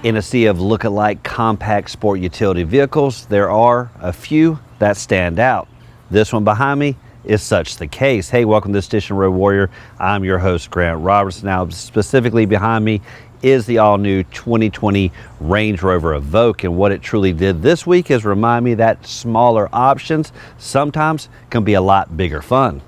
In a sea of look-alike compact sport utility vehicles, there are a few that stand out. This one behind me is such the case. Hey, welcome to the Station Road Warrior. I'm your host, Grant Roberson. Now, specifically behind me is the all-new 2020 Range Rover Evoque, and what it truly did this week is remind me that smaller options sometimes can be a lot bigger fun.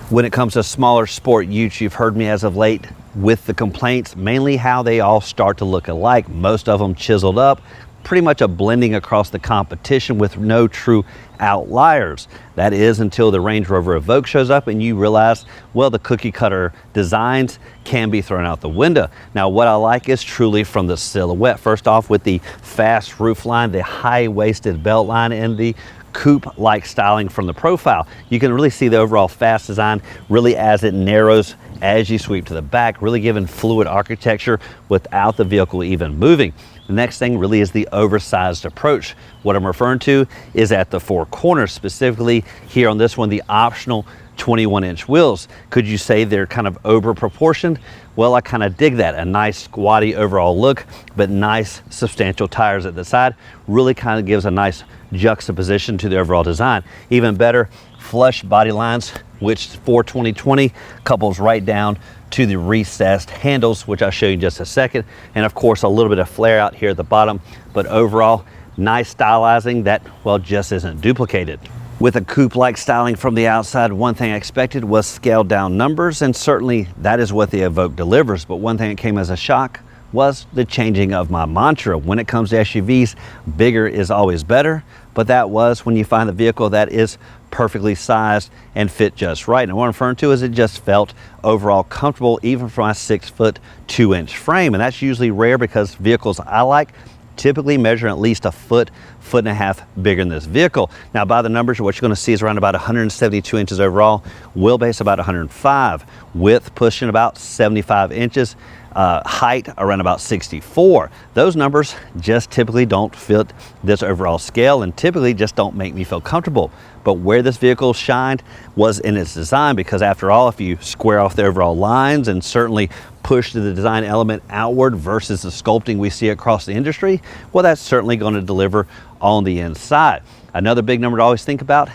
When it comes to smaller sport utes, you've heard me as of late with the complaints, mainly how they all start to look alike. Most of them chiseled up, pretty much a blending across the competition with no true outliers. That is until the Range Rover Evoque shows up and you realize, well, the cookie cutter designs can be thrown out the window. Now, what I like is truly from the silhouette. First off, with the fast roof line, the high-waisted belt line, and the coupe-like styling from the profile. You can really see the overall fast design really as it narrows as you sweep to the back, really giving fluid architecture without the vehicle even moving. The next thing really is the oversized approach. What I'm referring to is at the four corners, specifically here on this one, the optional 21-inch wheels. Could you say they're kind of over proportioned? Well, I kind of dig that. A nice squatty overall look, but nice substantial tires at the side really kind of gives a nice juxtaposition to the overall design. Even better, flush body lines, which for 2020 couples right down to the recessed handles, which I'll show you in just a second. And of course, a little bit of flare out here at the bottom, but overall, nice stylizing that, well, just isn't duplicated. With a coupe-like styling from the outside, one thing I expected was scaled down numbers, and certainly that is what the Evoque delivers. But one thing that came as a shock was the changing of my mantra. When it comes to SUVs, bigger is always better, but that was when you find a vehicle that is perfectly sized and fit just right. And what I'm referring to is it just felt overall comfortable, even for my 6'2" frame. And that's usually rare because vehicles I like typically measure at least a foot and a half bigger than this vehicle. Now, by the numbers, what you're going to see is around about 172 inches overall, wheelbase about 105, width pushing about 75 inches, height around about 64. Those numbers just typically don't fit this overall scale and typically just don't make me feel comfortable. But where this vehicle shined was in its design, because after all, if you square off the overall lines and certainly push the design element outward versus the sculpting we see across the industry, well, that's certainly going to deliver on the inside. Another big number to always think about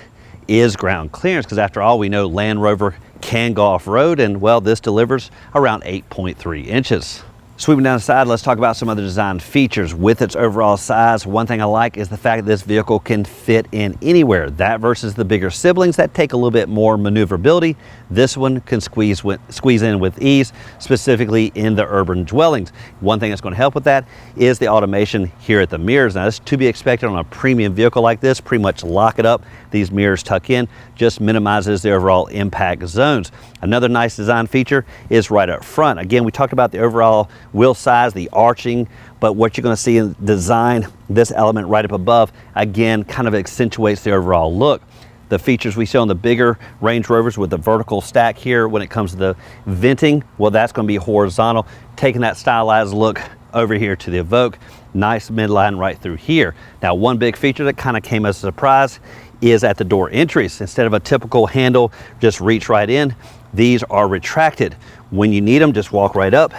is ground clearance, because after all, we know Land Rover can go off-road, and well, this delivers around 8.3 inches. Sweeping down the side, let's talk about some other design features. With its overall size, one thing I like is the fact that this vehicle can fit in anywhere. That versus the bigger siblings that take a little bit more maneuverability, this one can squeeze in with ease, specifically in the urban dwellings. One thing that's going to help with that is the automation here at the mirrors. Now, this is to be expected on a premium vehicle like this. Pretty much lock it up. These mirrors tuck in, just minimizes the overall impact zones. Another nice design feature is right up front. Again, we talked about the overall wheel size, the arching, but what you're going to see in design, this element right up above, again, kind of accentuates the overall look. The features we see on the bigger Range Rovers with the vertical stack here, when it comes to the venting, well, that's going to be horizontal, taking that stylized look over here to the Evoque. Nice midline right through here. Now, one big feature that kind of came as a surprise is at the door entries. Instead of a typical handle, just reach right in, these are retracted. When you need them, just walk right up.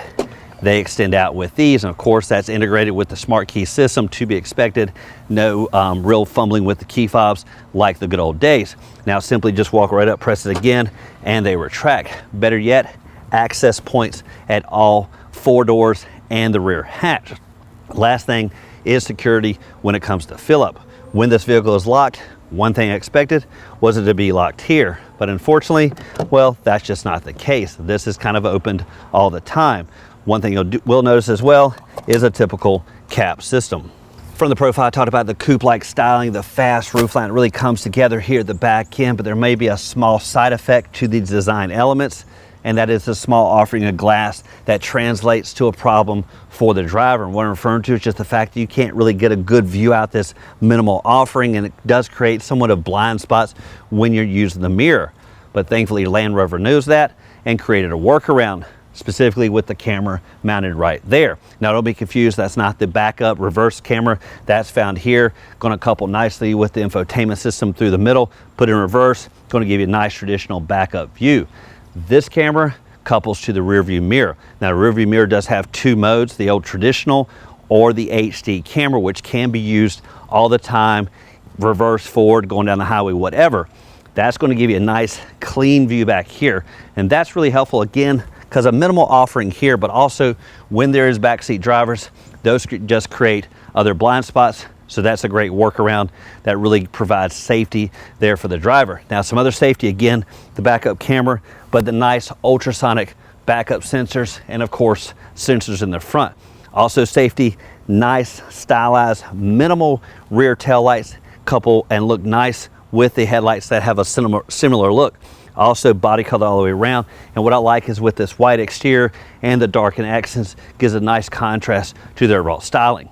They extend out with these, and of course that's integrated with the smart key system, to be expected. No real fumbling with the key fobs like the good old days. Now simply just walk right up, press it again, and they retract. Better yet, access points at all four doors and the rear hatch. Last thing is security when it comes to fill up. When this vehicle is locked, one thing I expected was it to be locked here, but unfortunately, well, that's just not the case. This is kind of opened all the time. One thing will notice as well is a typical cap system. From the profile, I talked about the coupe-like styling, the fast roofline really comes together here at the back end, but there may be a small side effect to these design elements, and that is a small offering of glass that translates to a problem for the driver. And what I'm referring to is just the fact that you can't really get a good view out this minimal offering, and it does create somewhat of blind spots when you're using the mirror. But thankfully, Land Rover knows that and created a workaround, specifically with the camera mounted right there. Now, don't be confused, that's not the backup reverse camera. That's found here, going to couple nicely with the infotainment system through the middle, put it in reverse, going to give you a nice traditional backup view. This camera couples to the rear view mirror. Now, the rear view mirror does have two modes, the old traditional or the HD camera, which can be used all the time, reverse, forward, going down the highway, whatever. That's going to give you a nice clean view back here. And that's really helpful, again, because a minimal offering here, but also when there is backseat drivers, those just create other blind spots. So that's a great workaround that really provides safety there for the driver. Now, some other safety, again, the backup camera, but the nice ultrasonic backup sensors, and of course, sensors in the front. Also safety, nice stylized, minimal rear tail lights, couple and look nice with the headlights that have a similar look. Also body color all the way around. And what I like is with this white exterior and the darkened accents, gives a nice contrast to the overall styling.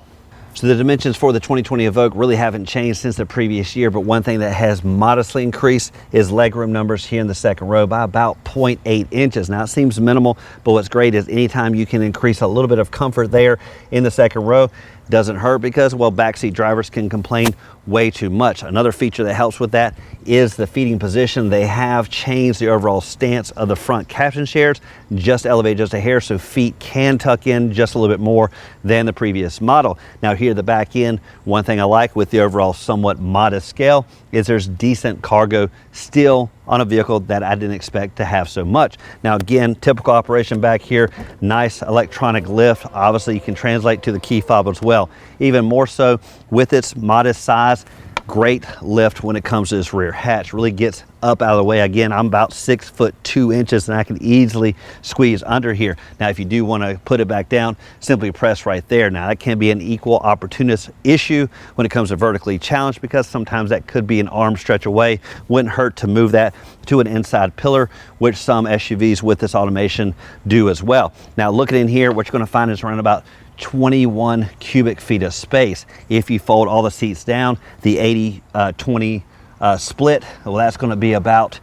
So the dimensions for the 2020 Evoque really haven't changed since the previous year, but one thing that has modestly increased is legroom numbers here in the second row by about 0.8 inches. Now it seems minimal, but what's great is anytime you can increase a little bit of comfort there in the second row, doesn't hurt because, well, backseat drivers can complain way too much. Another feature that helps with that is the feeding position. They have changed the overall stance of the front captain chairs, just elevate just a hair so feet can tuck in just a little bit more than the previous model. Now here at the back end, one thing I like with the overall somewhat modest scale is there's decent cargo still on a vehicle that I didn't expect to have so much. Now again, typical operation back here, nice electronic lift. Obviously you can translate to the key fob as well. Even more so with its modest size, great lift when it comes to this rear hatch. Really gets up out of the way. Again, I'm about 6'2" and I can easily squeeze under here. Now, if you do want to put it back down, simply press right there. Now, that can be an equal opportunist issue when it comes to vertically challenged, because sometimes that could be an arm stretch away. Wouldn't hurt to move that to an inside pillar, which some SUVs with this automation do as well. Now, looking in here, what you're going to find is around about 21 cubic feet of space. If you fold all the seats down, the 80-20 split, well, that's going to be about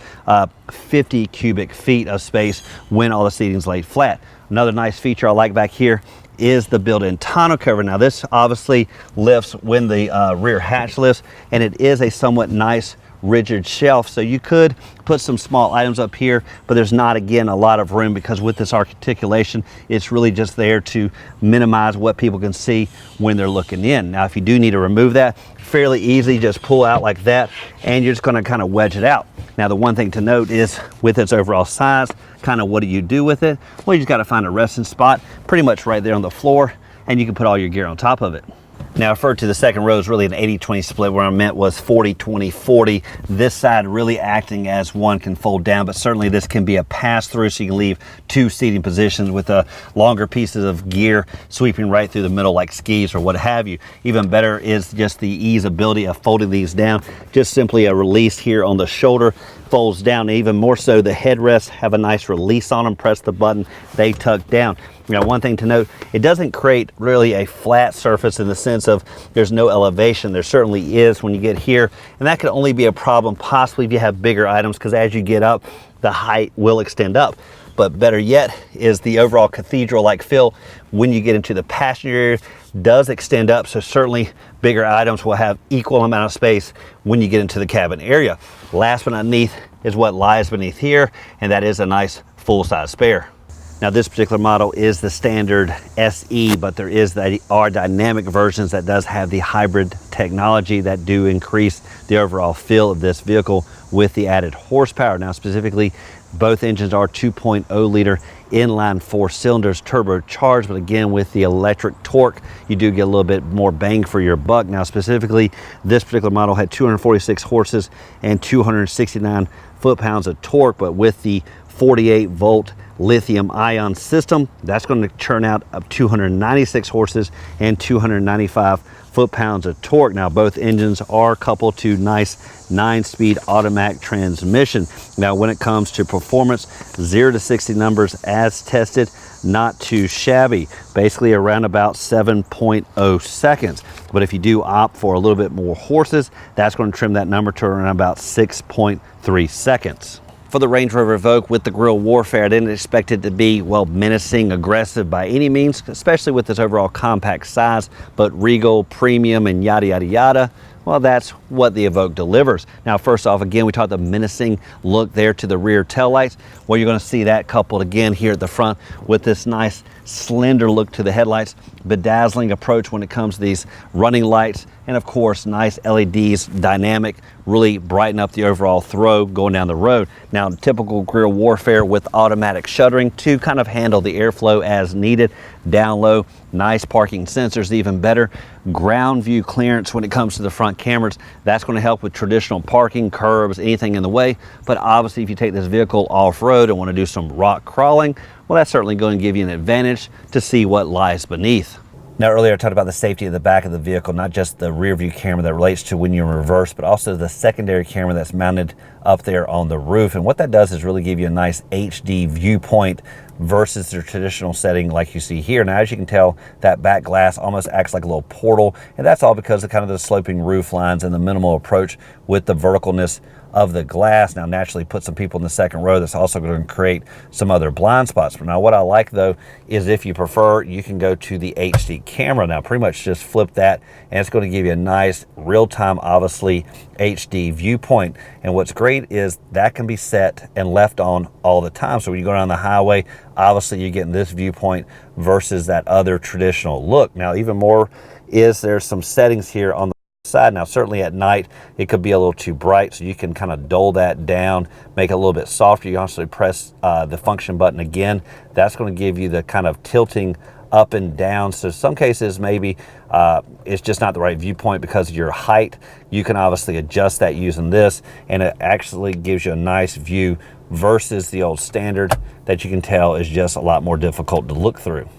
50 cubic feet of space when all the seating's laid flat. Another nice feature I like back here is the built-in tonneau cover. Now this obviously lifts when the rear hatch lifts, and it is a somewhat nice rigid shelf, so you could put some small items up here, but there's not, again, a lot of room, because with this articulation, it's really just there to minimize what people can see when they're looking in. Now, if you do need to remove that, fairly easy, just pull out like that, and you're just going to kind of wedge it out. Now, the one thing to note is with its overall size, kind of what do you do with it? Well, you just got to find a resting spot pretty much right there on the floor, and you can put all your gear on top of it. Now, I referred to the second row as really an 80-20 split. Where I meant was 40-20-40. This side really acting as one can fold down, but certainly this can be a pass-through, so you can leave two seating positions with longer pieces of gear sweeping right through the middle like skis or what have you. Even better is just the easeability of folding these down. Just simply a release here on the shoulder, folds down. Even more so, the headrests have a nice release on them. Press the button, they tuck down. Now, one thing to note, it doesn't create really a flat surface in the sense of there's no elevation. There certainly is when you get here, and that could only be a problem possibly if you have bigger items, because as you get up, the height will extend up. But better yet is the overall cathedral-like feel when you get into the passenger area does extend up, so certainly bigger items will have equal amount of space when you get into the cabin area. Last but not least is what lies beneath here, and that is a nice full-size spare. Now, this particular model is the standard SE, but there are dynamic versions that does have the hybrid technology that do increase the overall feel of this vehicle with the added horsepower. Now, specifically, both engines are 2.0 liter inline 4 cylinders turbocharged, but again, with the electric torque, you do get a little bit more bang for your buck. Now, specifically, this particular model had 246 horses and 269 foot-pounds of torque, but with the 48-volt lithium-ion system, that's going to churn out up 296 horses and 295 foot-pounds of torque. Now, both engines are coupled to nice 9-speed automatic transmission. Now, when it comes to performance, 0 to 60 numbers as tested, not too shabby, basically around about 7.0 seconds. But if you do opt for a little bit more horses, that's going to trim that number to around about 6.3 seconds. For the Range Rover Evoque with the grille warfare, I didn't expect it to be, well, menacing, aggressive by any means, especially with this overall compact size, but regal, premium, and yada, yada, yada. Well, that's what the Evoque delivers. Now, first off, again, we talked the menacing look there to the rear taillights. Well, you're going to see that coupled again here at the front with this nice slender look to the headlights, bedazzling approach when it comes to these running lights, and of course, nice LEDs, dynamic, really brighten up the overall throw going down the road. Now, typical Guerrilla Warfare with automatic shuttering to kind of handle the airflow as needed. Down low, nice parking sensors, even better. Ground view clearance when it comes to the front cameras. That's going to help with traditional parking, curbs, anything in the way. But obviously, if you take this vehicle off-road and want to do some rock crawling, well, that's certainly going to give you an advantage to see what lies beneath. Now, earlier I talked about the safety of the back of the vehicle, not just the rear view camera that relates to when you're in reverse, but also the secondary camera that's mounted up there on the roof. And what that does is really give you a nice HD viewpoint versus the traditional setting like you see here. Now, as you can tell, that back glass almost acts like a little portal, and that's all because of kind of the sloping roof lines and the minimal approach with the verticalness of the glass. Now, naturally put some people in the second row. That's also going to create some other blind spots. But now what I like though is if you prefer, you can go to the HD camera. Now pretty much just flip that and it's going to give you a nice real-time, obviously HD viewpoint. And what's great is that can be set and left on all the time. So when you go down the highway, obviously you're getting this viewpoint versus that other traditional look. Now, even more is there's some settings here on the side. Now, certainly at night it could be a little too bright, so you can kind of dull that down, make it a little bit softer. You also press the function button again. That's going to give you the kind of tilting up and down. So some cases maybe it's just not the right viewpoint because of your height. You can obviously adjust that using this, and it actually gives you a nice view versus the old standard that you can tell is just a lot more difficult to look through.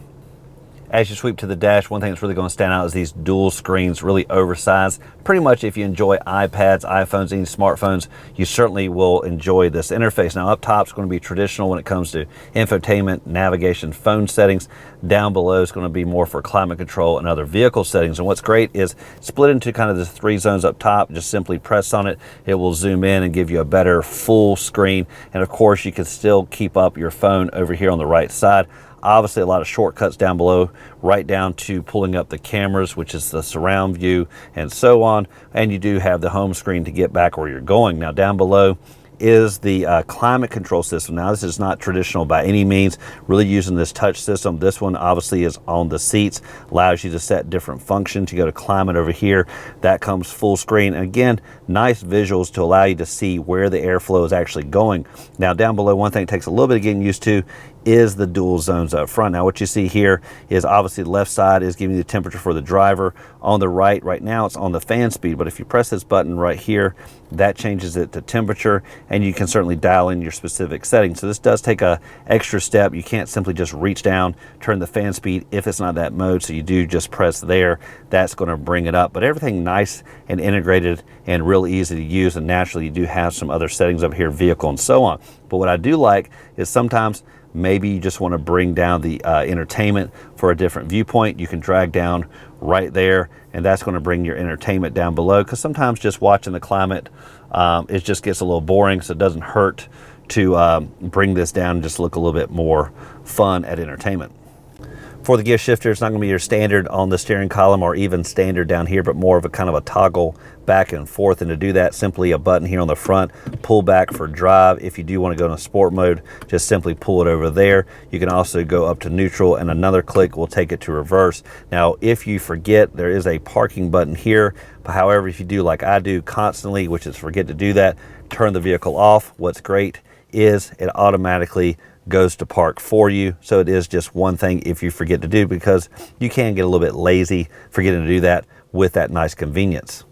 As you sweep to the dash, one thing that's really going to stand out is these dual screens, really oversized. Pretty much if you enjoy iPads, iPhones, any smartphones, you certainly will enjoy this interface. Now, up top is going to be traditional when it comes to infotainment, navigation, phone settings. Down below is going to be more for climate control and other vehicle settings. And what's great is split into kind of the 3 zones up top. Just simply press on it. It will zoom in and give you a better full screen. And of course, you can still keep up your phone over here on the right side. Obviously, a lot of shortcuts down below, right down to pulling up the cameras, which is the surround view and so on. And you do have the home screen to get back where you're going. Now, down below is the climate control system. Now, this is not traditional by any means, really using this touch system. This one obviously is on the seats, allows you to set different functions. You go to climate over here, that comes full screen. And again, nice visuals to allow you to see where the airflow is actually going. Now, down below, one thing that takes a little bit of getting used to is the dual zones up front. Now, what you see here is obviously the left side is giving you the temperature for the driver. On the right now, it's on the fan speed, but if you press this button right here, that changes it to temperature, and you can certainly dial in your specific settings. So this does take a extra step. You can't simply just reach down, turn the fan speed if it's not that mode, so you do just press there. That's going to bring it up, but everything nice and integrated and real easy to use, and naturally you do have some other settings up here, vehicle and so on. But what I do like is sometimes maybe you just want to bring down the entertainment for a different viewpoint. You can drag down right there, and that's going to bring your entertainment down below, because sometimes just watching the climate, it just gets a little boring, so it doesn't hurt to bring this down and just look a little bit more fun at entertainment. For the gear shifter, it's not going to be your standard on the steering column or even standard down here, but more of a kind of a toggle back and forth. And to do that, simply a button here on the front, pull back for drive. If you do want to go in a sport mode, just simply pull it over there. You can also go up to neutral, and another click will take it to reverse. Now, if you forget, there is a parking button here. But however, if you do like I do constantly, which is forget to do that, turn the vehicle off, what's great is it automatically goes to park for you. So it is just one thing if you forget to do, because you can get a little bit lazy forgetting to do that with that nice convenience.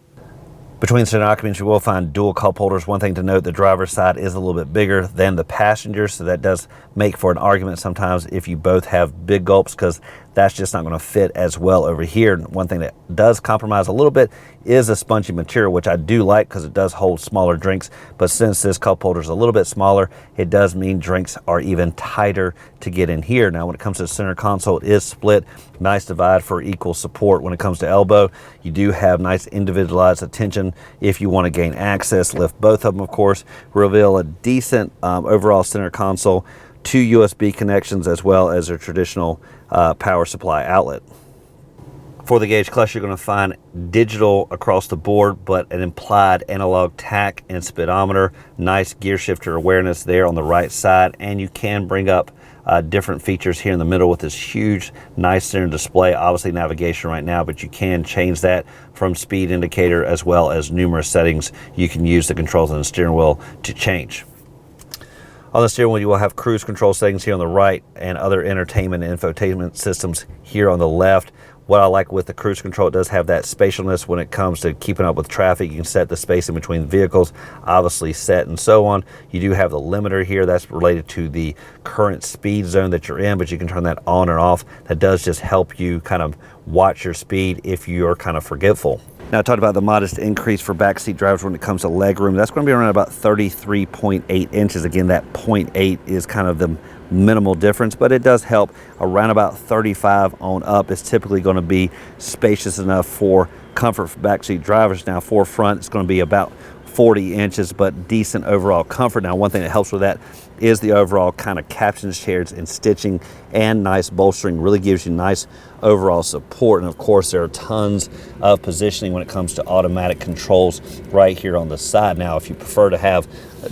Between center occupants, you will find dual cup holders. One thing to note, the driver's side is a little bit bigger than the passenger, so that does make for an argument sometimes if you both have big gulps, because that's just not going to fit as well over here. One thing that does compromise a little bit is a spongy material, which I do like because it does hold smaller drinks. But since this cup holder is a little bit smaller, it does mean drinks are even tighter to get in here. Now, when it comes to the center console, it is split. Nice divide for equal support. When it comes to elbow, you do have nice individualized attention if you want to gain access. Lift both of them, of course, reveal a decent overall center console, 2 USB connections, as well as a traditional power supply outlet. For the gauge clutch, you're going to find digital across the board, but an implied analog tach and speedometer. Nice gear shifter awareness there on the right side, and you can bring up different features here in the middle with this huge, nice center display. Obviously navigation right now, but you can change that from speed indicator as well as numerous settings. You can use the controls on the steering wheel to change. On the steering wheel, you will have cruise control settings here on the right and other entertainment and infotainment systems here on the left. What I like with the cruise control, it does have that spatialness when it comes to keeping up with traffic. You can set the space in between vehicles, obviously set and so on. You do have the limiter here. That's related to the current speed zone that you're in, but you can turn that on or off. That does just help you kind of watch your speed if you're kind of forgetful. Now, I talked about the modest increase for backseat drivers when it comes to legroom. That's going to be around about 33.8 inches. Again, that 0.8 is kind of the minimal difference, but it does help. Around about 35 on up is typically going to be spacious enough for comfort for backseat drivers. Now, for front, it's going to be about 40 inches, but decent overall comfort. Now, one thing that helps with that is the overall kind of caption chairs and stitching and nice bolstering. Really gives you nice overall support. And of course, there are tons of positioning when it comes to automatic controls right here on the side. Now, if you prefer to have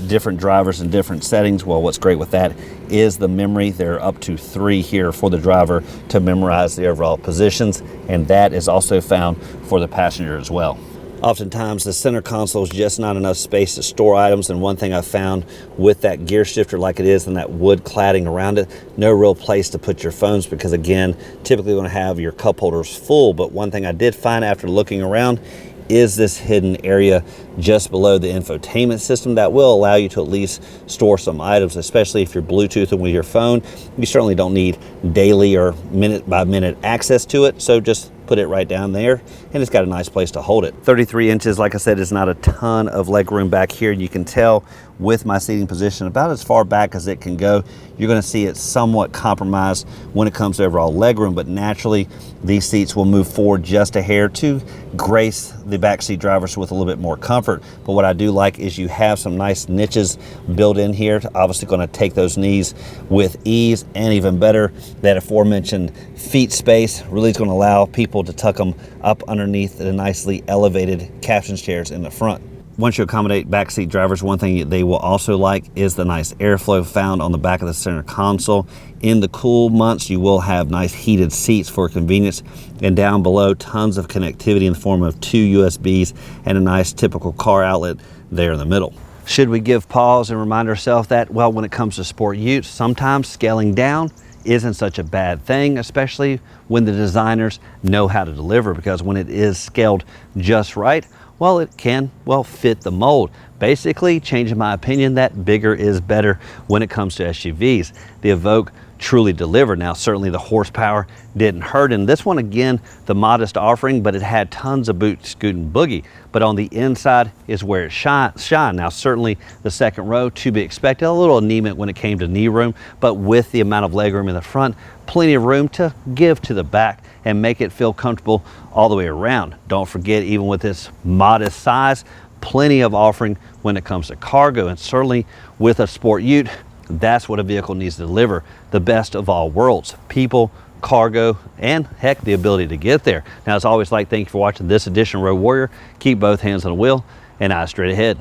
different drivers and different settings, well, what's great with that is the memory. There are up to 3 here for the driver to memorize the overall positions, and that is also found for the passenger as well. Oftentimes the center console is just not enough space to store items, and one thing I found with that gear shifter like it is and that wood cladding around it, no real place to put your phones, because again, typically you're going to have your cup holders full. But one thing I did find after looking around is this hidden area just below the infotainment system that will allow you to at least store some items, especially if you're Bluetoothing with your phone. You certainly don't need daily or minute by minute access to it, so just put it right down there, and it's got a nice place to hold it. 33 inches, like I said, is not a ton of leg room back here. You can tell with my seating position about as far back as it can go. You're going to see it somewhat compromised when it comes to overall leg room, but naturally these seats will move forward just a hair to grace the backseat drivers with a little bit more comfort. But what I do like is you have some nice niches built in here, obviously going to take those knees with ease, and even better, that aforementioned feet space really is going to allow people to tuck them up underneath the nicely elevated caption chairs in the front. Once you accommodate backseat drivers, one thing they will also like is the nice airflow found on the back of the center console. In the cool months, you will have nice heated seats for convenience, and down below, tons of connectivity in the form of 2 USBs and a nice typical car outlet there in the middle. Should we give pause and remind ourselves that, well, when it comes to sport use, sometimes scaling down isn't such a bad thing, especially when the designers know how to deliver, because when it is scaled just right, well, it can, well, fit the mold. Basically, changing my opinion that bigger is better when it comes to SUVs. The Evoque truly delivered. Now, certainly the horsepower didn't hurt in this one. Again, the modest offering, but it had tons of boot, scoot, and boogie. But on the inside is where it shine. Now, certainly the second row to be expected, a little anemic when it came to knee room, but with the amount of legroom in the front, plenty of room to give to the back and make it feel comfortable all the way around. Don't forget, even with this modest size, plenty of offering when it comes to cargo, and certainly with a sport ute, that's what a vehicle needs to deliver, the best of all worlds: people, cargo, and heck, the ability to get there. Now, as always, thank you for watching this edition of Road Warrior. Keep both hands on the wheel and eyes straight ahead.